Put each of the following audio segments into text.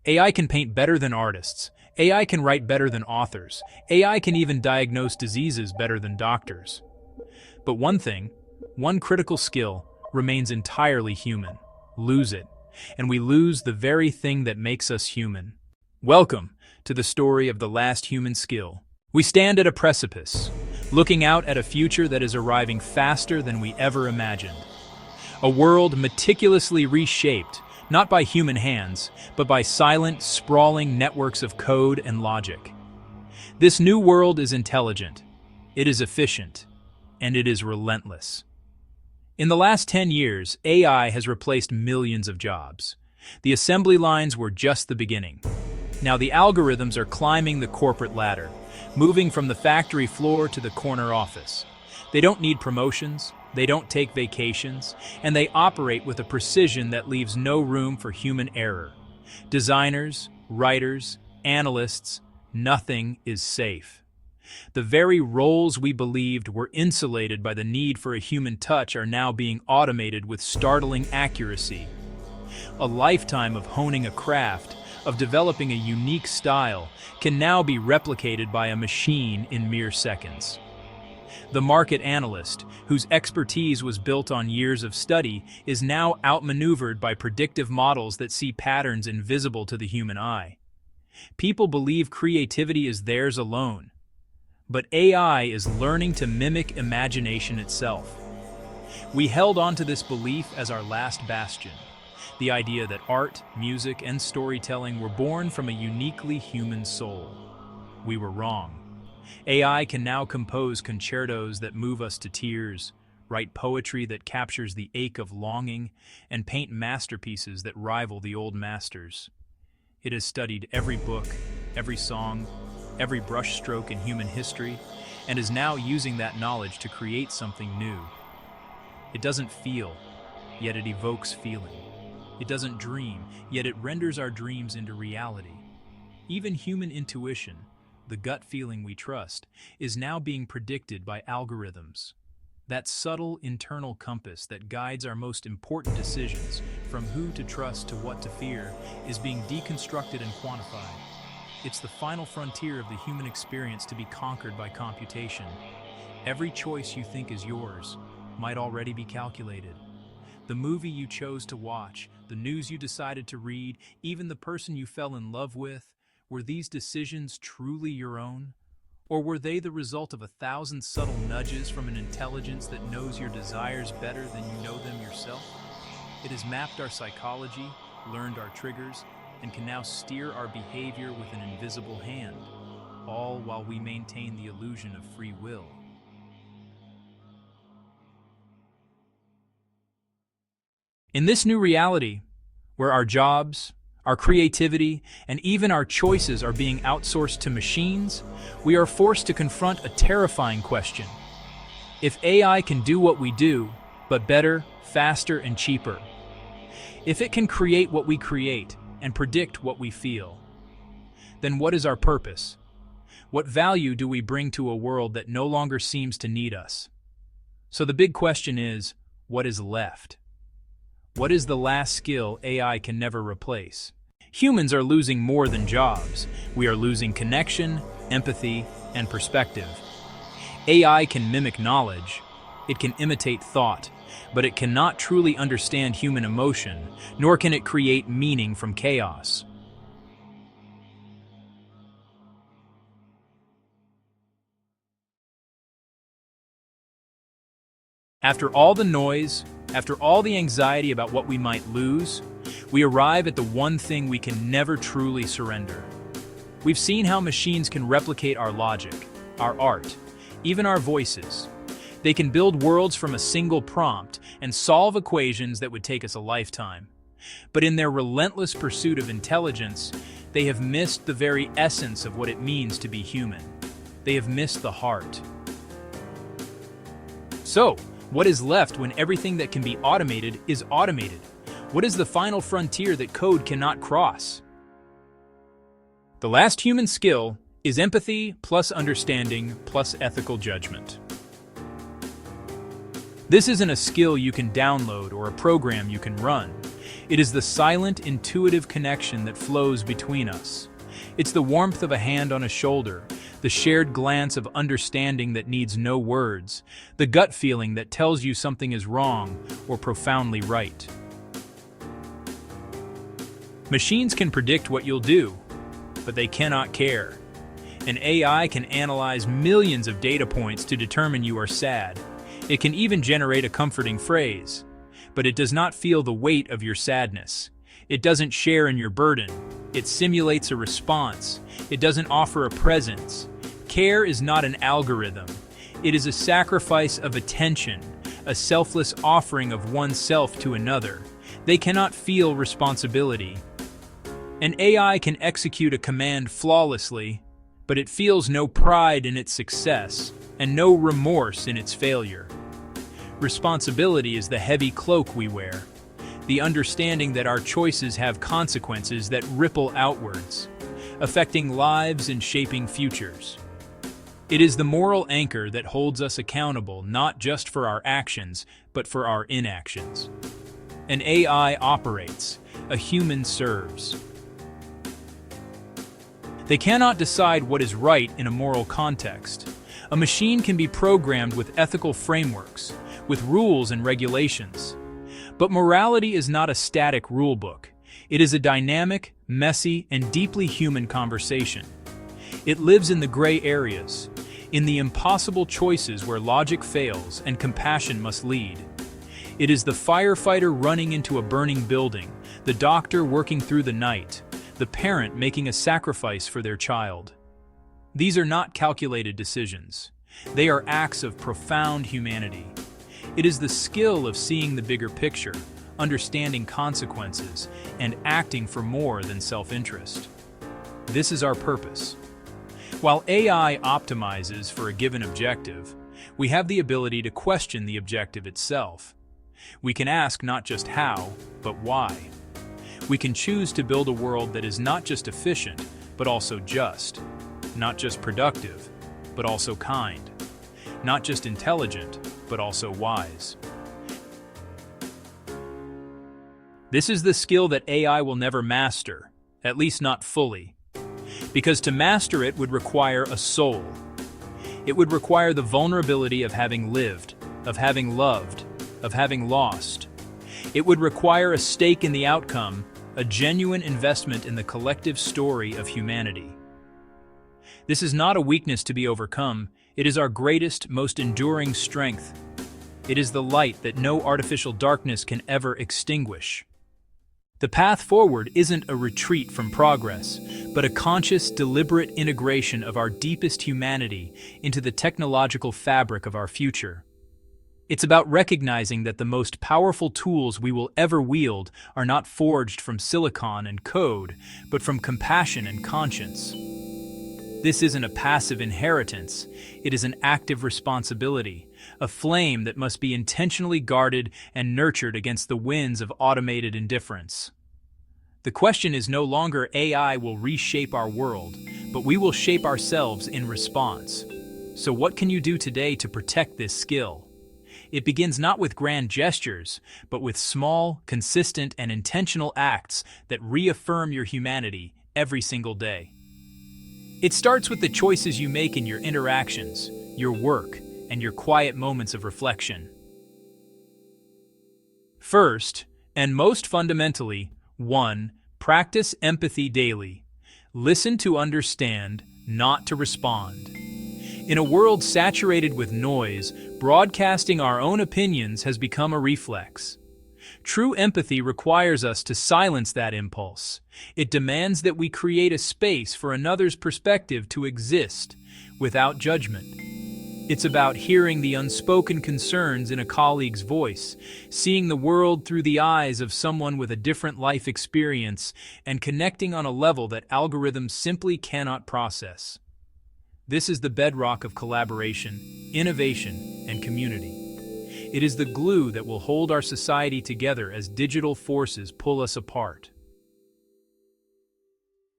AI can paint better than artists. AI can write better than authors. AI can even diagnose diseases better than doctors. But one critical skill, remains entirely human. Lose it, and we lose the very thing that makes us human. Welcome to the story of the last human skill. We stand at a precipice, looking out at a future that is arriving faster than we ever imagined. A world meticulously reshaped, not by human hands, but by silent, sprawling networks of code and logic. This new world is intelligent, it is efficient, and it is relentless. In the last 10 years, AI has replaced millions of jobs. The assembly lines were just the beginning. Now the algorithms are climbing the corporate ladder, moving from the factory floor to the corner office. They don't need promotions, they don't take vacations, and they operate with a precision that leaves no room for human error. Designers, writers, analysts, nothing is safe. The very roles we believed were insulated by the need for a human touch are now being automated with startling accuracy. A lifetime of honing a craft, of developing a unique style, can now be replicated by a machine in mere seconds. The market analyst, whose expertise was built on years of study, is now outmaneuvered by predictive models that see patterns invisible to the human eye. People believe creativity is theirs alone, but AI is learning to mimic imagination itself. We held on to this belief as our last bastion, the idea that art, music, and storytelling were born from a uniquely human soul. We were wrong. AI can now compose concertos that move us to tears, write poetry that captures the ache of longing, and paint masterpieces that rival the old masters. It has studied every book, every song, every brushstroke in human history, and is now using that knowledge to create something new. It doesn't feel, yet it evokes feeling. It doesn't dream, yet it renders our dreams into reality. Even human intuition, the gut feeling we trust, is now being predicted by algorithms. That subtle internal compass that guides our most important decisions, from who to trust to what to fear, is being deconstructed and quantified. It's the final frontier of the human experience to be conquered by computation. Every choice you think is yours might already be calculated. The movie you chose to watch, the news you decided to read, even the person you fell in love with, were these decisions truly your own? Or were they the result of 1,000 subtle nudges from an intelligence that knows your desires better than you know them yourself? It has mapped our psychology, learned our triggers, and can now steer our behavior with an invisible hand, all while we maintain the illusion of free will. In this new reality, where our jobs, our creativity, and even our choices are being outsourced to machines, we are forced to confront a terrifying question. If AI can do what we do, but better, faster, and cheaper, if it can create what we create and predict what we feel, then what is our purpose? What value do we bring to a world that no longer seems to need us? So the big question is, what is left? What is the last skill AI can never replace? Humans are losing more than jobs. We are losing connection, empathy, and perspective. AI can mimic knowledge. It can imitate thought, but it cannot truly understand human emotion, nor can it create meaning from chaos. After all the noise, after all the anxiety about what we might lose, we arrive at the one thing we can never truly surrender. We've seen how machines can replicate our logic, our art, even our voices. They can build worlds from a single prompt and solve equations that would take us a lifetime. But in their relentless pursuit of intelligence, they have missed the very essence of what it means to be human. They have missed the heart. So, what is left when everything that can be automated is automated? What is the final frontier that code cannot cross? The last human skill is empathy plus understanding plus ethical judgment. This isn't a skill you can download or a program you can run. It is the silent, intuitive connection that flows between us. It's the warmth of a hand on a shoulder, the shared glance of understanding that needs no words, the gut feeling that tells you something is wrong or profoundly right. Machines can predict what you'll do, but they cannot care. An AI can analyze millions of data points to determine you are sad. It can even generate a comforting phrase, but it does not feel the weight of your sadness. It doesn't share in your burden. It simulates a response. It doesn't offer a presence. Care is not an algorithm. It is a sacrifice of attention, a selfless offering of oneself to another. They cannot feel responsibility. An AI can execute a command flawlessly, but it feels no pride in its success and no remorse in its failure. Responsibility is the heavy cloak we wear, the understanding that our choices have consequences that ripple outwards, affecting lives and shaping futures. It is the moral anchor that holds us accountable not just for our actions, but for our inactions. An AI operates, a human serves. They cannot decide what is right in a moral context. A machine can be programmed with ethical frameworks, with rules and regulations. But morality is not a static rulebook. It is a dynamic, messy, and deeply human conversation. It lives in the gray areas, in the impossible choices where logic fails and compassion must lead. It is the firefighter running into a burning building, the doctor working through the night, the parent making a sacrifice for their child. These are not calculated decisions. They are acts of profound humanity. It is the skill of seeing the bigger picture, understanding consequences, and acting for more than self-interest. This is our purpose. While AI optimizes for a given objective, we have the ability to question the objective itself. We can ask not just how, but why. We can choose to build a world that is not just efficient, but also just, not just productive, but also kind, not just intelligent, but also wise. This is the skill that AI will never master, at least not fully, because to master it would require a soul. It would require the vulnerability of having lived, of having loved, of having lost. It would require a stake in the outcome, a genuine investment in the collective story of humanity. This is not a weakness to be overcome. It is our greatest, most enduring strength. It is the light that no artificial darkness can ever extinguish. The path forward isn't a retreat from progress, but a conscious, deliberate integration of our deepest humanity into the technological fabric of our future. It's about recognizing that the most powerful tools we will ever wield are not forged from silicon and code, but from compassion and conscience. This isn't a passive inheritance, it is an active responsibility, a flame that must be intentionally guarded and nurtured against the winds of automated indifference. The question is no longer AI will reshape our world, but we will shape ourselves in response. So what can you do today to protect this skill? It begins not with grand gestures, but with small, consistent, and intentional acts that reaffirm your humanity every single day. It starts with the choices you make in your interactions, your work, and your quiet moments of reflection. First, and most fundamentally, 1. Practice empathy daily. Listen to understand, not to respond. In a world saturated with noise, broadcasting our own opinions has become a reflex. True empathy requires us to silence that impulse. It demands that we create a space for another's perspective to exist without judgment. It's about hearing the unspoken concerns in a colleague's voice, seeing the world through the eyes of someone with a different life experience, and connecting on a level that algorithms simply cannot process. This is the bedrock of collaboration, innovation, and community. It is the glue that will hold our society together as digital forces pull us apart.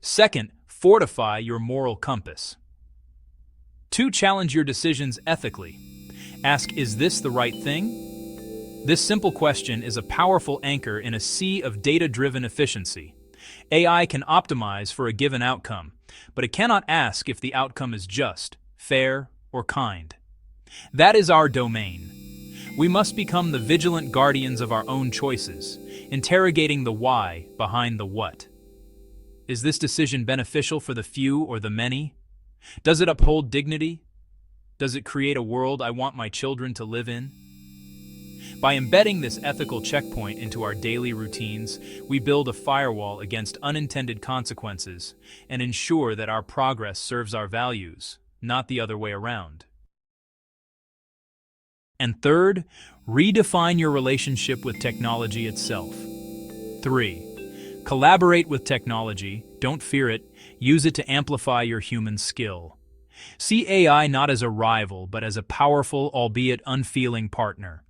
Second, fortify your moral compass. 2. Challenge your decisions ethically. Ask, is this the right thing? This simple question is a powerful anchor in a sea of data-driven efficiency. AI can optimize for a given outcome, but it cannot ask if the outcome is just, fair, or kind. That is our domain. We must become the vigilant guardians of our own choices, interrogating the why behind the what. Is this decision beneficial for the few or the many? Does it uphold dignity? Does it create a world I want my children to live in? By embedding this ethical checkpoint into our daily routines, we build a firewall against unintended consequences and ensure that our progress serves our values, not the other way around. And third, redefine your relationship with technology itself. 3. Collaborate with technology, don't fear it, use it to amplify your human skill. See AI not as a rival, but as a powerful, albeit unfeeling partner.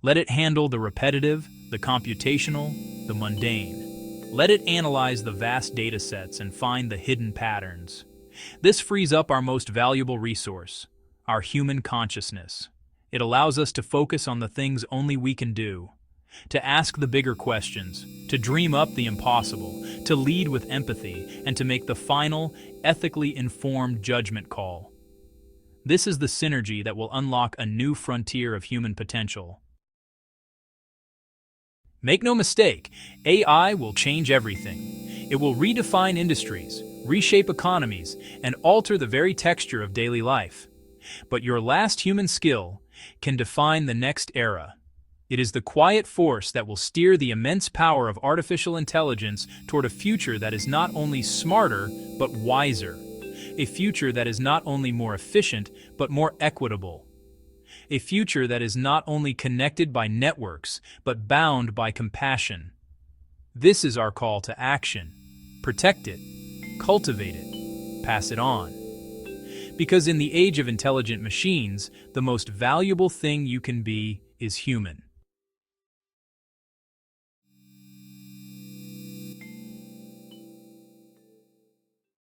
Let it handle the repetitive, the computational, the mundane. Let it analyze the vast data sets and find the hidden patterns. This frees up our most valuable resource, our human consciousness. It allows us to focus on the things only we can do, to ask the bigger questions, to dream up the impossible, to lead with empathy, and to make the final, ethically informed judgment call. This is the synergy that will unlock a new frontier of human potential. Make no mistake, AI will change everything. It will redefine industries, reshape economies, and alter the very texture of daily life. But your last human skill can define the next era. It is the quiet force that will steer the immense power of artificial intelligence toward a future that is not only smarter, but wiser. A future that is not only more efficient, but more equitable. A future that is not only connected by networks, but bound by compassion. This is our call to action. Protect it, cultivate it, pass it on. Because in the age of intelligent machines, the most valuable thing you can be is human.